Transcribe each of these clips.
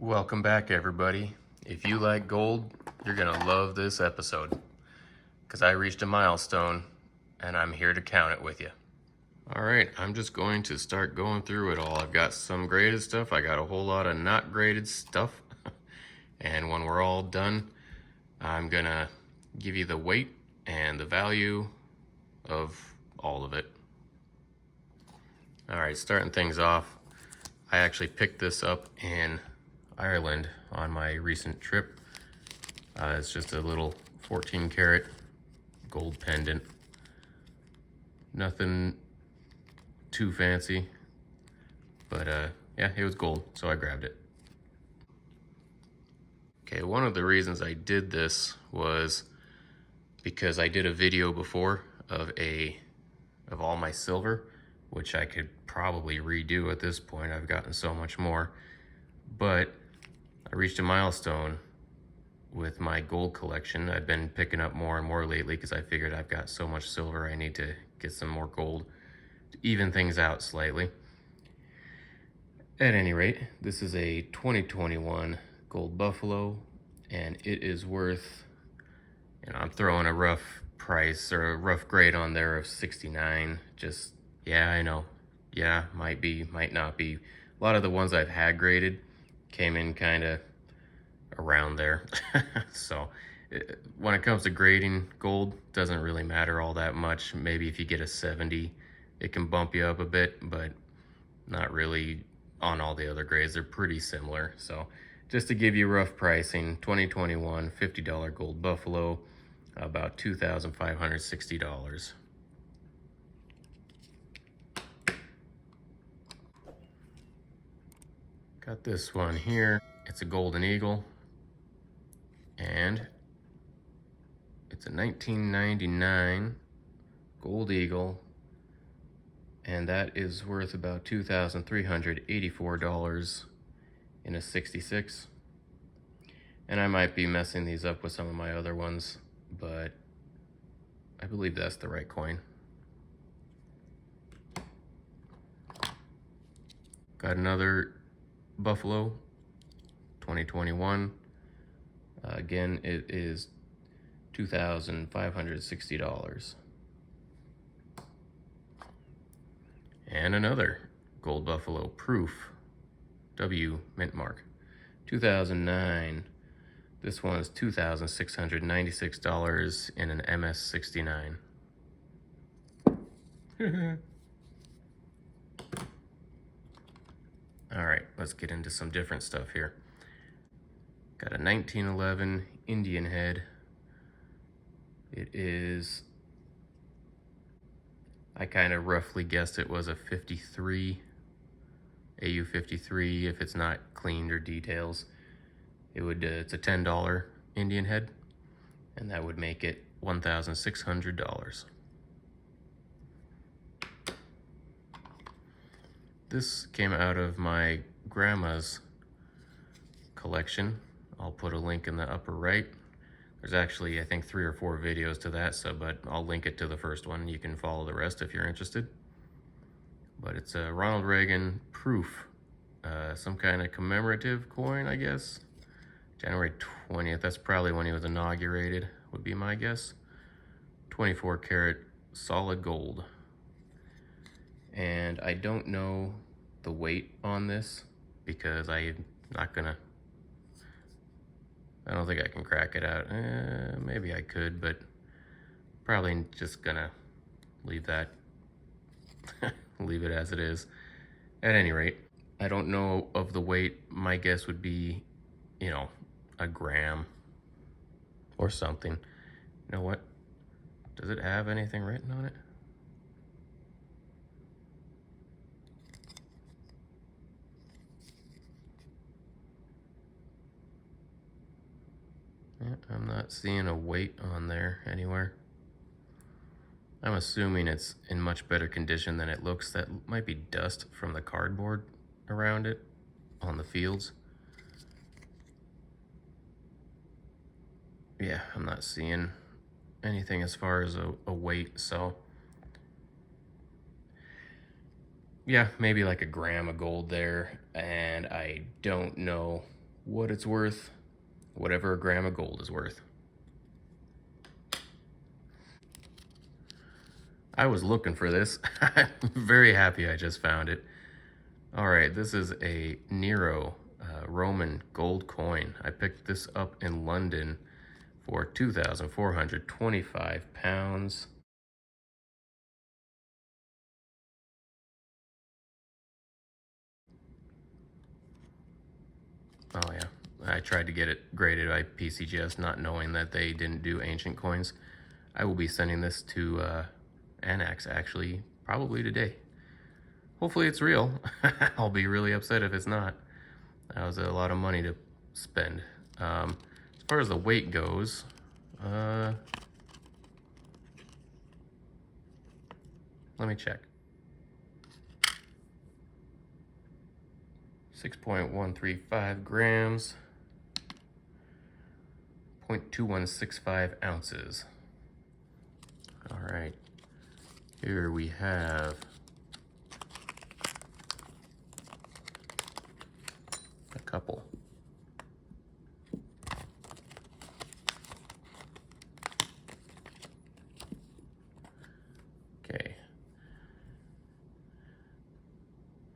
Welcome back, everybody. If you like gold, you're gonna love this episode because I reached a milestone and I'm here to count it with you. All right, I'm just going to start going through it all. I've got some graded stuff, I got a whole lot of not graded stuff. And when we're all done, I'm gonna give you the weight and the value of all of it. All right, starting things off, I actually picked this up in Ireland on my recent trip. It's just a little 14 karat gold pendant. Nothing too fancy, but yeah, it was gold, so I grabbed it. Okay, one of the reasons I did this was because I did a video before of all my silver, which I could probably redo at this point. I've gotten so much more, but I reached a milestone with my gold collection. I've been picking up more and more lately because I figured I've got so much silver I need to get some more gold to even things out slightly. At any rate, this is a 2021 gold buffalo, and it is worth, I'm throwing a rough price or a rough grade on there of 69. Just, yeah, I know. Yeah, might be, might not be. A lot of the ones I've had graded came in kind of around there. So when it comes to grading gold, doesn't really matter all that much. Maybe if you get a 70, it can bump you up a bit, but not really on all the other grades. They're pretty similar. So just to give you rough pricing, 2021 $50 gold buffalo, about $2,560. Got this one here. It's a golden eagle, and it's a 1999 gold eagle, and that is worth about $2,384 in a 66. And I might be messing these up with some of my other ones, but I believe that's the right coin. Got another buffalo, 2021. Again, it is $2,560. And another gold buffalo proof, W mint mark, 2009. This one is $2,696 in an MS69. All right, let's get into some different stuff here. Got a 1911 Indian head. It is, I kind of roughly guessed it was a 53, AU 53 if it's not cleaned or details. It's a $10 Indian head, and that would make it $1,600. This came out of my grandma's collection. I'll put a link in the upper right. There's actually, I think, 3 or 4 videos to that, but I'll link it to the first one. You can follow the rest if you're interested. But it's a Ronald Reagan proof, some kind of commemorative coin, I guess. January 20th, that's probably when he was inaugurated, would be my guess. 24 karat solid gold. And I don't know the weight on this because I don't think I can crack it out. Maybe I could, but probably just gonna leave that, leave it as it is. At any rate, I don't know of the weight. My guess would be, a gram or something. You know what? Does it have anything written on it? Yeah, I'm not seeing a weight on there anywhere. I'm assuming it's in much better condition than it looks. That might be dust from the cardboard around it on the fields. Yeah, I'm not seeing anything as far as a weight, so yeah, maybe like a gram of gold there, and I don't know what it's worth, whatever a gram of gold is worth. I was looking for this. I'm very happy I just found it. All right, this is a Nero Roman gold coin. I picked this up in London for 2,425 pounds. Oh yeah, I tried to get it graded by pcgs, not knowing that they didn't do ancient coins. I will be sending this to anacs actually probably today. Hopefully it's real. I'll be really upset if it's not. That was a lot of money to spend. As far as the weight goes, let me check. 6.135 grams, 0.2165 ounces. All right, here we have a couple. Okay.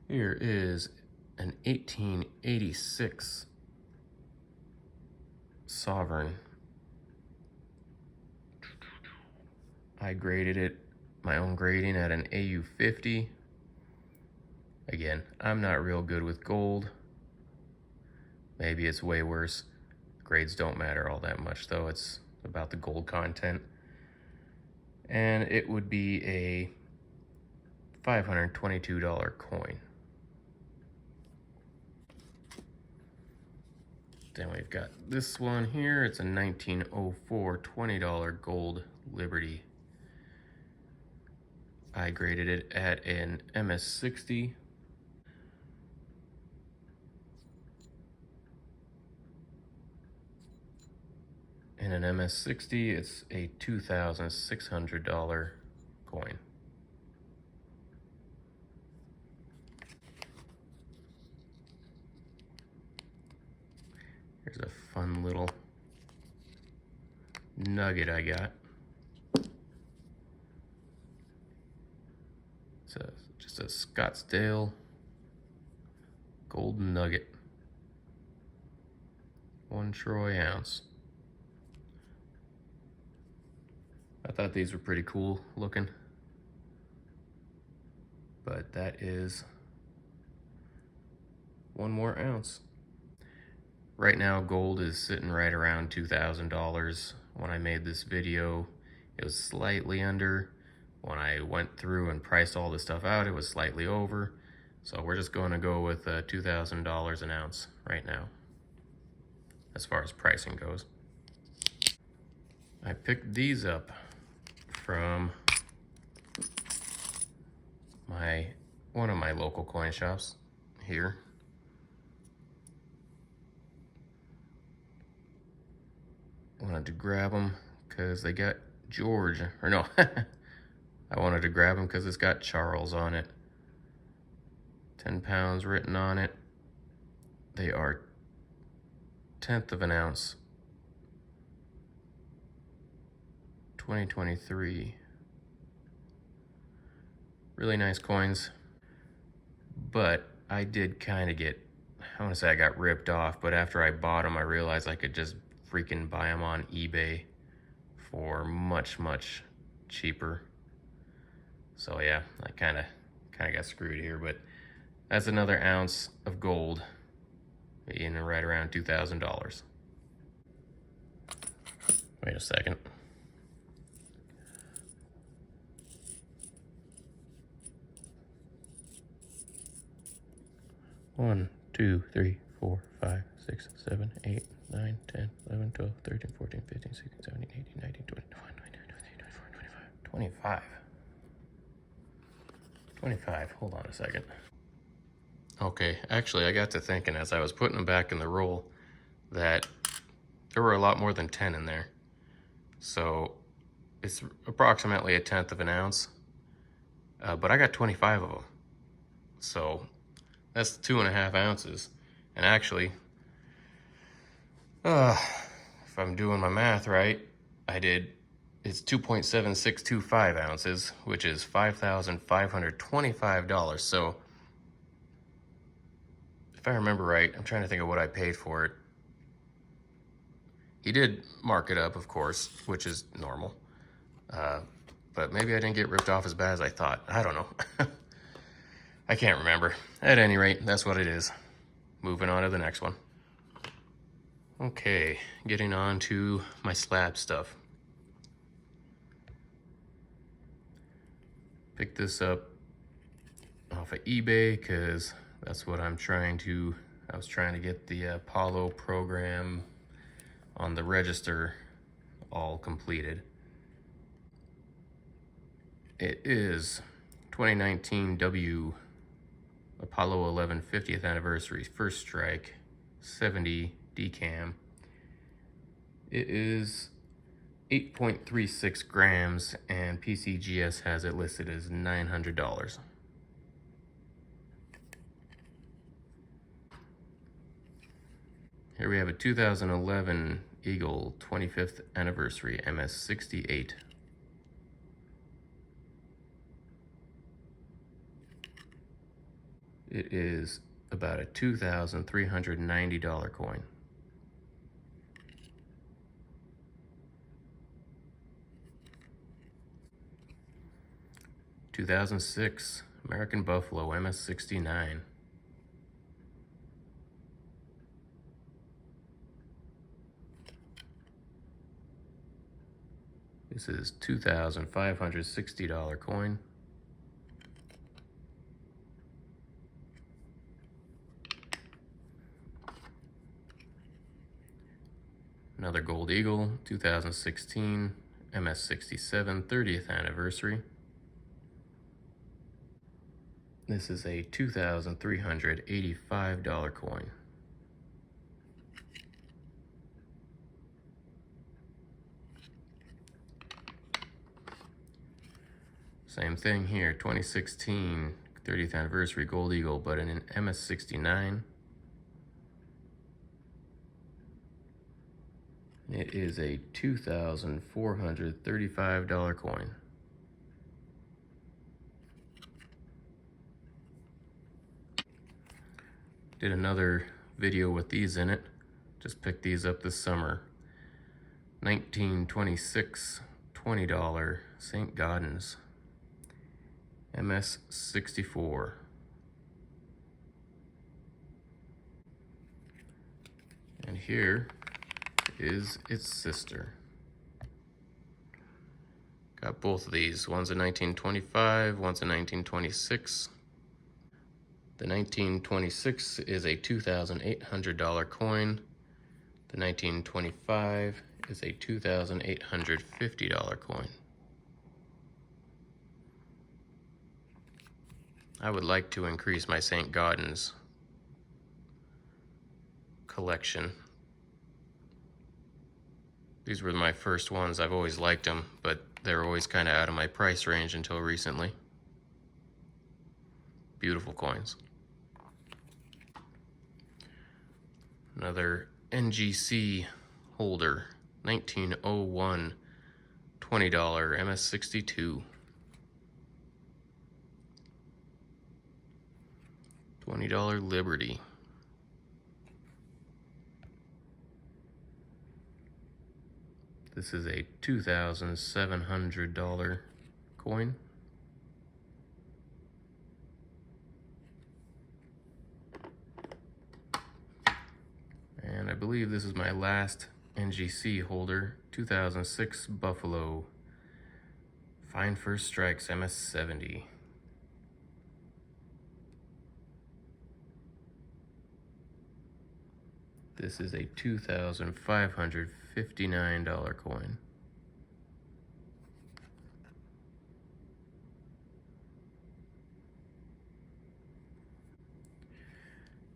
Here is an 1886 sovereign. I graded it, my own grading, at an AU 50. Again, I'm not real good with gold. Maybe it's way worse. Grades don't matter all that much though. It's about the gold content. And it would be a $522 coin. Then we've got this one here. It's a 1904 $20 gold Liberty. I graded it at an MS60. In an MS60, it's a $2,600 coin. Here's a fun little nugget I got. It's just a Scottsdale gold nugget. 1 troy ounce. I thought these were pretty cool looking. But that is 1 more ounce. Right now, gold is sitting right around $2,000. When I made this video, it was slightly under. When I went through and priced all this stuff out, it was slightly over. So we're just going to go with $2,000 an ounce right now, as far as pricing goes. I picked these up from one of my local coin shops here. Wanted to grab them because they got George, or no, I wanted to grab them because it's got Charles on it. 10 pounds written on it. They are 1/10 of an ounce. 2023. Really nice coins. But I did kind of get, I want to say I got ripped off, but after I bought them, I realized I could just freaking buy them on eBay for much, much cheaper. So yeah, I kind of got screwed here, but that's another ounce of gold being right around $2,000. Wait a second. One, 2, 3, 4, 5, 6, 7, 8, 9, 10, 11, 12, 13, 14, 15, 16, 17, 18, 19, 20, 21, 22, 23, 24, 25. 25. Hold on a second. Okay, actually, I got to thinking as I was putting them back in the roll that there were a lot more than 10 in there. So it's approximately 1/10 of an ounce, but I got 25 of them. So that's 2.5 ounces. And actually, If I'm doing my math right, it's 2.7625 ounces, which is $5,525. So if I remember right, I'm trying to think of what I paid for it. He did mark it up, of course, which is normal. But maybe I didn't get ripped off as bad as I thought. I don't know. I can't remember. At any rate, that's what it is. Moving on to the next one. Okay, getting on to my slab stuff. Picked this up off of eBay because that's what I was trying to get the Apollo program on the register all completed. It is 2019 W Apollo 11 50th anniversary first strike 70 decam. It is 8.36 grams and PCGS has it listed as $900. Here we have a 2011 Eagle 25th anniversary MS68. It is about a $2,390 coin. (2006) American Buffalo MS69. This is $2,560 coin. Another Gold Eagle, 2016 MS67 30th anniversary. This is a $2,385 coin. Same thing here, 2016 30th anniversary Gold Eagle, but in an MS69. It is a $2,435 coin. Did another video with these in it. Just picked these up this summer. 1926 $20 St. Gaudens MS64. And here is its sister. Got both of these. One's a 1925, one's a 1926. The 1926 is a $2,800 coin. The 1925 is a $2,850 coin. I would like to increase my St. Gaudens collection. These were my first ones. I've always liked them, but they're always kind of out of my price range until recently. Beautiful coins. Another NGC holder, 1901 $20 MS62. $20 Liberty. This is a $2,700 coin. And I believe this is my last NGC holder, 2006 Buffalo Fine First Strikes MS70. This is a $2,559 coin.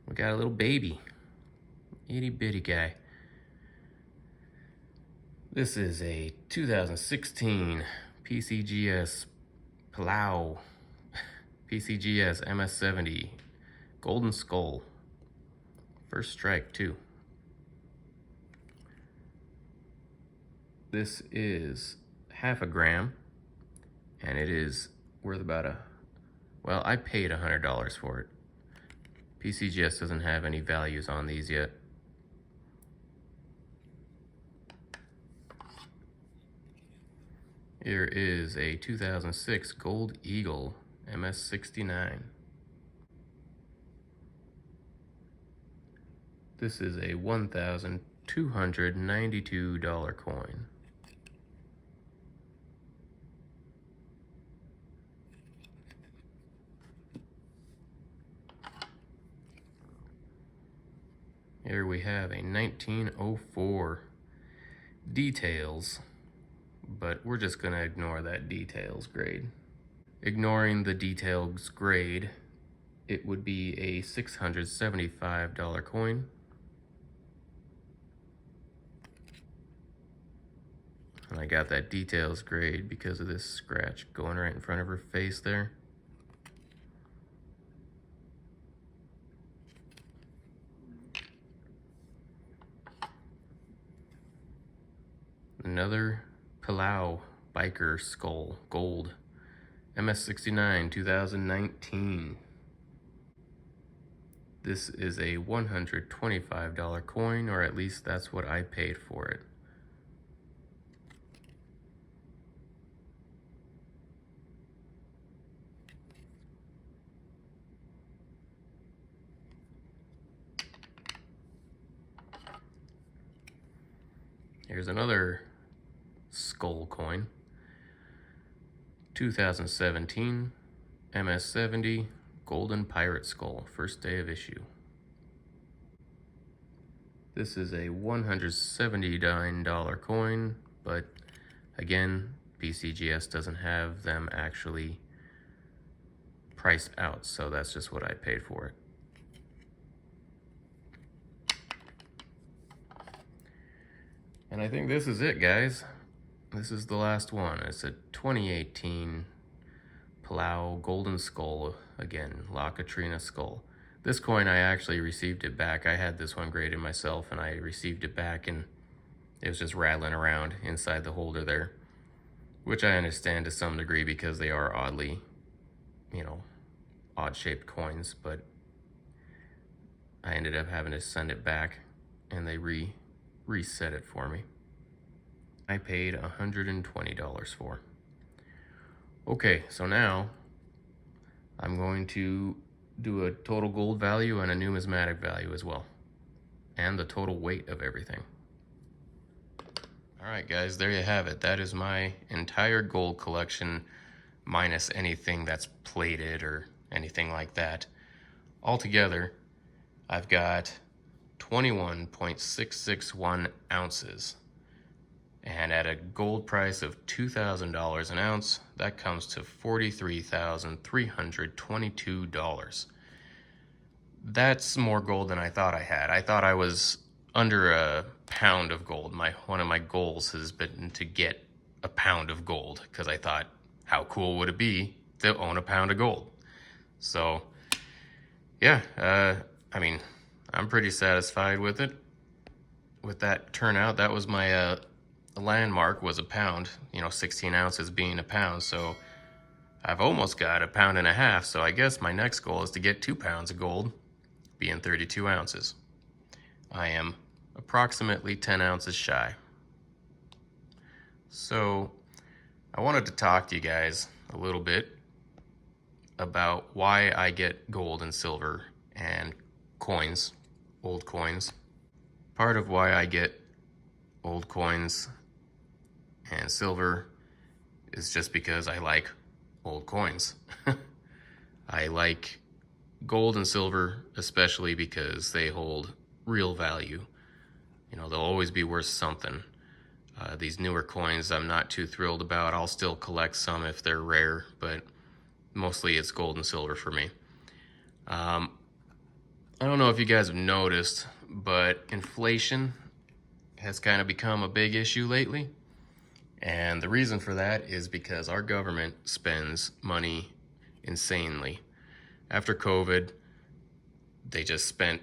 We got a little baby, itty bitty guy. This is a 2016 PCGS Palau PCGS MS70 Golden Skull. First strike too. This is half a gram, and it is worth about well, I paid $100 for it. PCGS doesn't have any values on these yet. Here is a 2006 Gold Eagle MS69. This is a $1,292 coin. Here we have a 1904 details, but we're just gonna ignore that details grade. Ignoring the details grade, it would be a $675 coin. And I got that details grade because of this scratch going right in front of her face there. Another Palau biker skull, gold, MS69 2019. This is a $125 coin, or at least that's what I paid for it. Here's another skull coin. 2017 MS70 Golden Pirate Skull, first day of issue. This is a $179 coin, but again, PCGS doesn't have them actually priced out, so that's just what I paid for it. And I think this is it, guys. This is the last one. It's a 2018 Palau Golden Skull, again, La Katrina Skull. This coin, I actually received it back. I had this one graded myself, and I received it back, and it was just rattling around inside the holder there, which I understand to some degree because they are oddly, odd-shaped coins, but I ended up having to send it back, and they reset it for me. I paid $120 for. Okay, so now I'm going to do a total gold value and a numismatic value as well, and the total weight of everything. All right, guys, there you have it. That is my entire gold collection, minus anything that's plated or anything like that. Altogether, I've got 21.661 ounces. And at a gold price of $2,000 an ounce, that comes to $43,322. That's more gold than I thought I had. I thought I was under a pound of gold. One of my goals has been to get a pound of gold, because I thought, how cool would it be to own a pound of gold? So, yeah, I mean, I'm pretty satisfied with it. With that turnout, that was my landmark was a pound, 16 ounces being a pound. So I've almost got a pound and a half. So I guess my next goal is to get 2 pounds of gold, being 32 ounces. I am approximately 10 ounces shy. So I wanted to talk to you guys a little bit about why I get gold and silver and coins, old coins. Part of why I get old coins and silver is just because I like old coins. I like gold and silver especially because they hold real value. They'll always be worth something. These newer coins I'm not too thrilled about. I'll still collect some if they're rare, but mostly it's gold and silver for me. I don't know if you guys have noticed, but inflation has kind of become a big issue lately. And the reason for that is because our government spends money insanely. After COVID, they just spent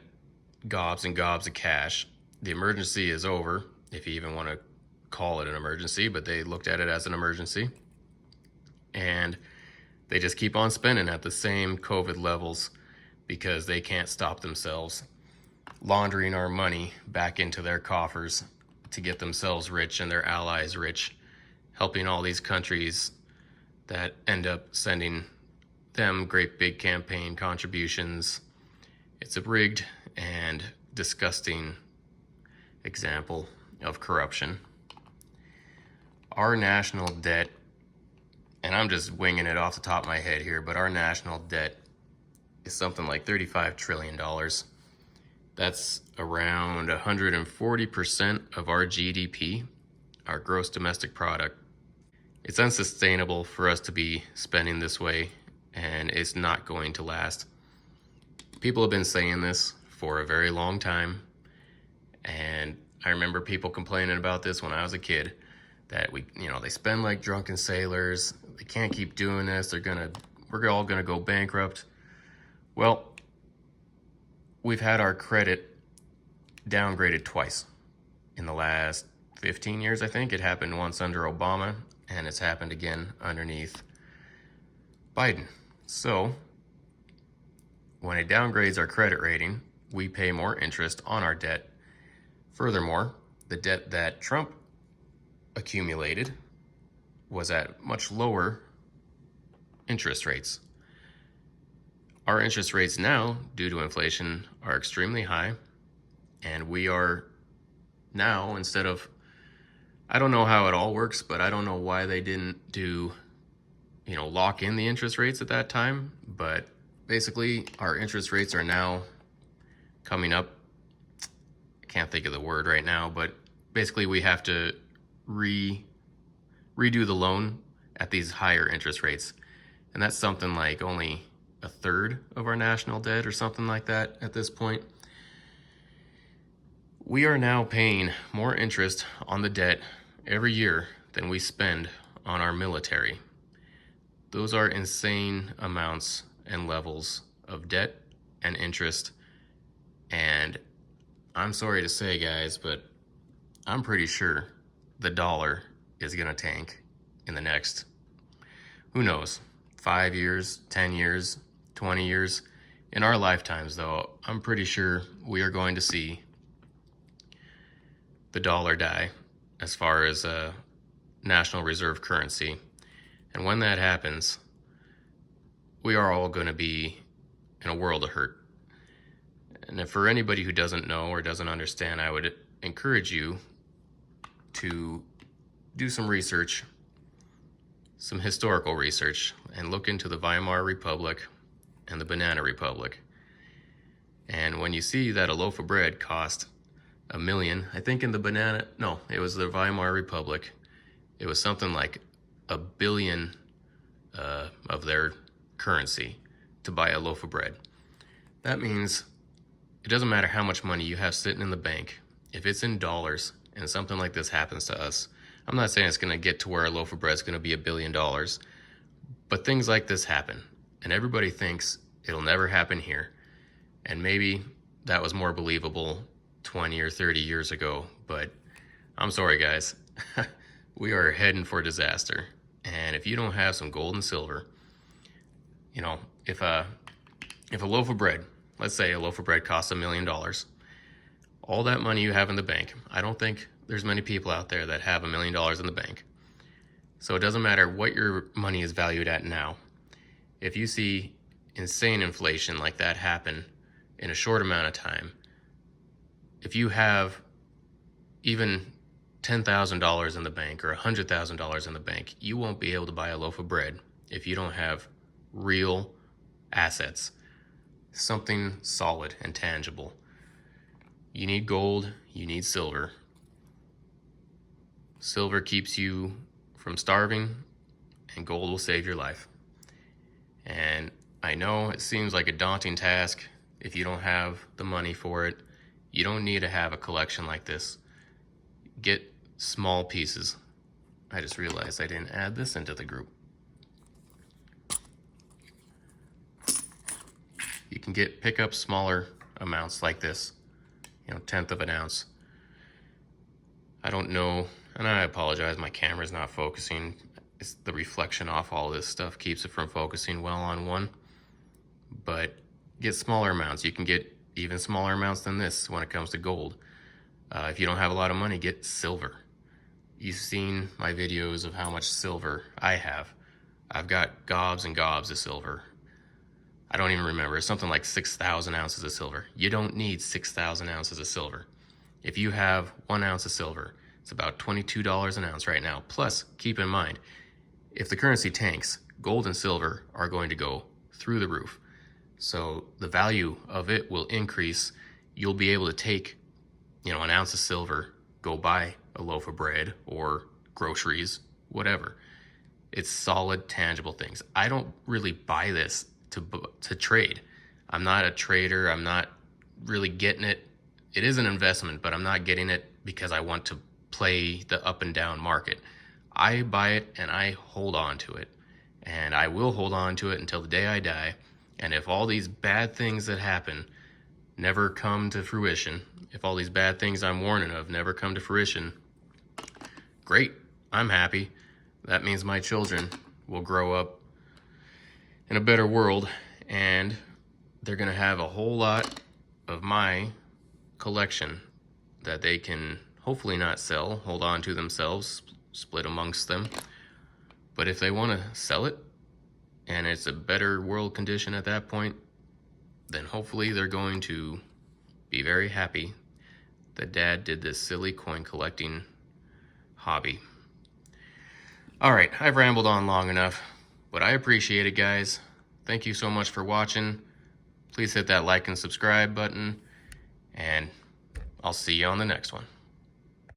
gobs and gobs of cash. The emergency is over, if you even want to call it an emergency, but they looked at it as an emergency. And they just keep on spending at the same COVID levels because they can't stop themselves, laundering our money back into their coffers to get themselves rich and their allies rich, helping all these countries that end up sending them great big campaign contributions. It's a rigged and disgusting example of corruption. Our national debt, and I'm just winging it off the top of my head here, but our national debt is something like $35 trillion. That's around 140% of our GDP, our gross domestic product. It's unsustainable for us to be spending this way, and it's not going to last. People have been saying this for a very long time, and I remember people complaining about this when I was a kid, that they spend like drunken sailors, they can't keep doing this, we're all gonna go bankrupt. Well, we've had our credit downgraded twice in the last 15 years, I think. It happened once under Obama, and it's happened again underneath Biden. So, when it downgrades our credit rating, we pay more interest on our debt. Furthermore, the debt that Trump accumulated was at much lower interest rates. Our interest rates now, due to inflation, are extremely high, and we are now, instead of, I don't know how it all works, but I don't know why they didn't do, lock in the interest rates at that time, but basically our interest rates are now coming up. I can't think of the word right now, but basically we have to redo the loan at these higher interest rates. And that's something like only a third of our national debt or something like that at this point. We are now paying more interest on the debt every year than we spend on our military. Those are insane amounts and levels of debt and interest. And I'm sorry to say, guys, but I'm pretty sure the dollar is going to tank in the next, who knows, 5 years, 10 years, 20 years. In our lifetimes, though, I'm pretty sure we are going to see the dollar die as far as a national reserve currency. And when that happens, we are all going to be in a world of hurt. And if for anybody who doesn't know or doesn't understand, I would encourage you to do some research, some historical research, and look into the Weimar Republic and the Banana Republic. And when you see that a loaf of bread cost $1 million, I think in it was the Weimar Republic, it was something like $1 billion of their currency to buy a loaf of bread. That means it doesn't matter how much money you have sitting in the bank. If it's in dollars and something like this happens to us, I'm not saying it's going to get to where a loaf of bread is going to be $1 billion, but things like this happen, and everybody thinks it'll never happen here. And maybe that was more believable 20 or 30 years ago, but I'm sorry, guys. We are heading for disaster. And if you don't have some gold and silver, if a loaf of bread, let's say a loaf of bread costs $1 million, all that money you have in the bank, I don't think there's many people out there that have $1 million in the bank. So it doesn't matter what your money is valued at now. If you see insane inflation like that happen in a short amount of time, if you have even $10,000 in the bank or $100,000 in the bank, you won't be able to buy a loaf of bread if you don't have real assets, something solid and tangible. You need gold, you need silver. Silver keeps you from starving, and gold will save your life. And I know it seems like a daunting task if you don't have the money for it. You don't need to have a collection like this. Get small pieces. I just realized I didn't add this into the group. You can pick up smaller amounts like this, 1/10 of an ounce. I don't know, and I apologize, my camera's not focusing. It's the reflection off all this stuff keeps it from focusing well on one. But get smaller amounts. You can get even smaller amounts than this when it comes to gold. If you don't have a lot of money, get silver. You've seen my videos of how much silver I have. I've got gobs and gobs of silver. I don't even remember. It's something like 6,000 ounces of silver. You don't need 6,000 ounces of silver. If you have 1 ounce of silver, it's about $22 an ounce right now. Plus, keep in mind, if the currency tanks, gold and silver are going to go through the roof. So the value of it will increase. You'll be able to take, an ounce of silver, go buy a loaf of bread or groceries, whatever. It's solid, tangible things. I don't really buy this to trade. I'm not a trader. I'm not really getting it. It is an investment, but I'm not getting it because I want to play the up and down market. I buy it and I hold on to it. And I will hold on to it until the day I die. And if all these bad things that happen never come to fruition, if all these bad things I'm warning of never come to fruition, great, I'm happy. That means my children will grow up in a better world, and they're gonna have a whole lot of my collection that they can hopefully not sell, hold on to themselves, split amongst them. But if they wanna sell it, and it's a better world condition at that point, then hopefully they're going to be very happy that Dad did this silly coin collecting hobby. All right, I've rambled on long enough, but I appreciate it, guys. Thank you so much for watching. Please hit that like and subscribe button, and I'll see you on the next one.